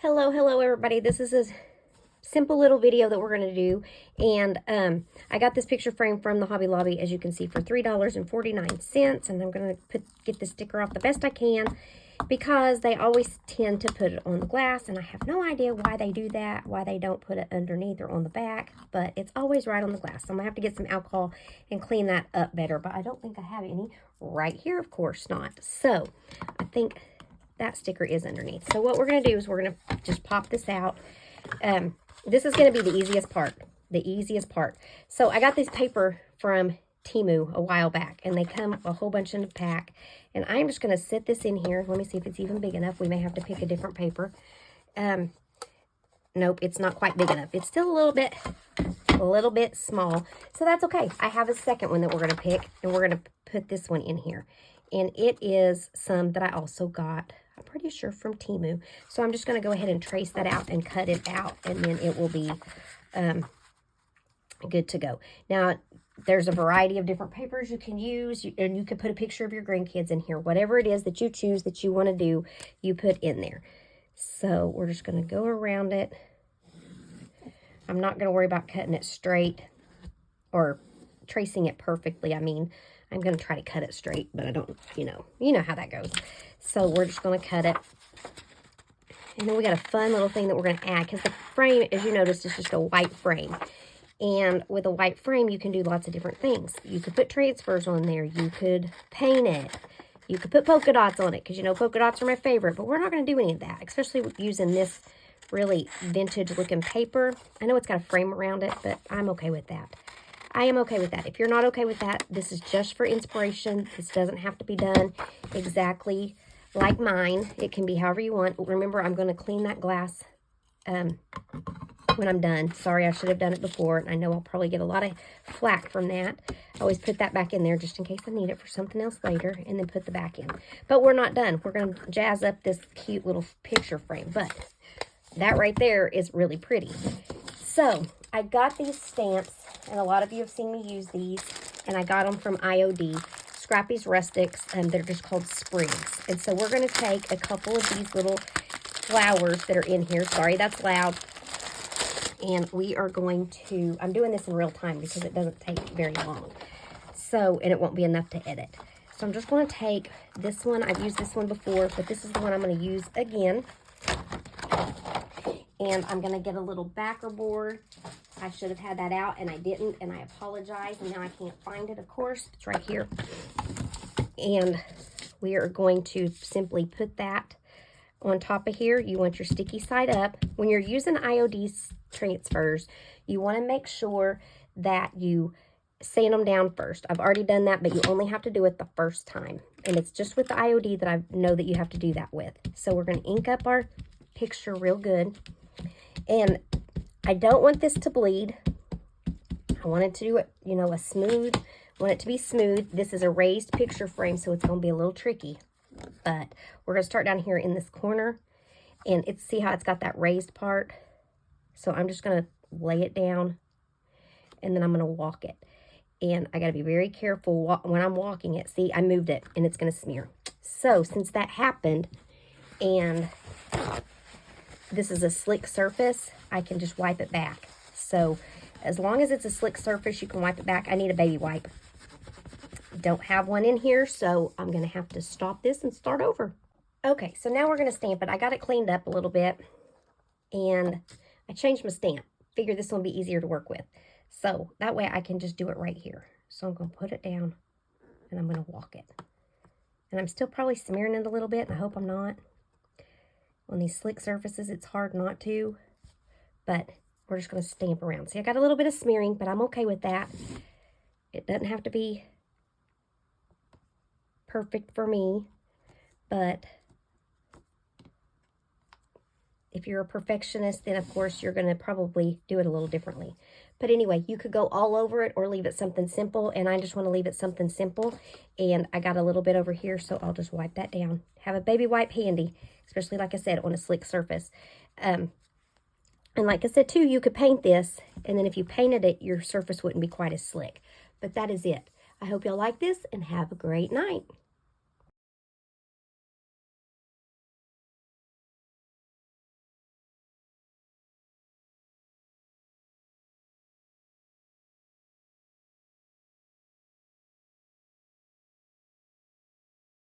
Hello everybody. This is a simple little video that we're going to do, and I got this picture frame from the Hobby Lobby, as you can see, for $3.49, and I'm going to get the sticker off the best I can because they always tend to put it on the glass, and I have no idea why they do that, why they don't put it underneath or on the back, but it's always right on the glass. So I'm going to have to get some alcohol and clean that up better, but I don't think I have any right here, of course not. So I think that sticker is underneath. So what we're going to do is we're going to just pop this out. This is going to be the easiest part. So I got this paper from Temu a while back, and they come a whole bunch in a pack. And I'm just going to sit this in here. Let me see if it's even big enough. We may have to pick a different paper. Nope, it's not quite big enough. It's still a little bit small. So that's okay. I have a second one that we're going to pick, and we're going to put this one in here. And it is some that I also got, I'm pretty sure, from Temu. So I'm just going to go ahead and trace that out and cut it out, and then it will be good to go. Now, there's a variety of different papers you can use, and you can put a picture of your grandkids in here. Whatever it is that you choose that you want to do, you put in there. So we're just going to go around it. I'm not going to worry about cutting it straight or tracing it perfectly. I mean, I'm going to try to cut it straight, but I don't, you know how that goes. So we're just going to cut it. And then we got a fun little thing that we're going to add, because the frame, as you noticed, is just a white frame. And with a white frame, you can do lots of different things. You could put transfers on there. You could paint it. You could put polka dots on it, because, you know, polka dots are my favorite. But we're not going to do any of that, especially with using this really vintage-looking paper. I know it's got a frame around it, but I'm okay with that. I am okay with that. If you're not okay with that, this is just for inspiration. This doesn't have to be done exactly like mine. It can be however you want. Remember, I'm going to clean that glass when I'm done. Sorry, I should have done it before. I know I'll probably get a lot of flack from that. I always put that back in there just in case I need it for something else later, and then put the back in. But we're not done. We're going to jazz up this cute little picture frame. But that right there is really pretty. So I got these stamps, and a lot of you have seen me use these, and I got them from IOD, Scrappy's Rustics, and they're just called sprigs. And so we're going to take a couple of these little flowers that are in here. Sorry, that's loud. And we are going to, I'm doing this in real time because it doesn't take very long. So, and it won't be enough to edit. So I'm just going to take this one. I've used this one before, but this is the one I'm going to use again. And I'm going to get a little backer board. I should have had that out, and I didn't, and I apologize. And now I can't find it, of course. It's right here. And we are going to simply put that on top of here. You want your sticky side up. When you're using IOD transfers, you want to make sure that you sand them down first. I've already done that, but you only have to do it the first time. And it's just with the IOD that I know that you have to do that with. So we're going to ink up our picture real good. And I don't want this to bleed. I want it to do it, you know, I want it to be smooth. This is a raised picture frame, so it's going to be a little tricky. But we're going to start down here in this corner. And see how it's got that raised part? So I'm just going to lay it down, and then I'm going to walk it. And I got to be very careful when I'm walking it. See, I moved it, and it's going to smear. So since that happened, and this is a slick surface, I can just wipe it back. So as long as it's a slick surface, you can wipe it back. I need a baby wipe. Don't have one in here, so I'm going to have to stop this and start over. Okay, so now we're going to stamp it. I got it cleaned up a little bit, and I changed my stamp. Figured this one would be easier to work with. So that way I can just do it right here. So I'm going to put it down, and I'm going to walk it. And I'm still probably smearing it a little bit, and I hope I'm not. On these slick surfaces, it's hard not to, but we're just going to stamp around. See, I got a little bit of smearing, but I'm okay with that. It doesn't have to be perfect for me, but if you're a perfectionist, then of course you're going to probably do it a little differently. But anyway, you could go all over it or leave it something simple, and I just want to leave it something simple. And I got a little bit over here, so I'll just wipe that down. Have a baby wipe handy, especially, like I said, on a slick surface. And like I said, too, you could paint this, and then if you painted it, your surface wouldn't be quite as slick. But that is it. I hope y'all like this, and have a great night.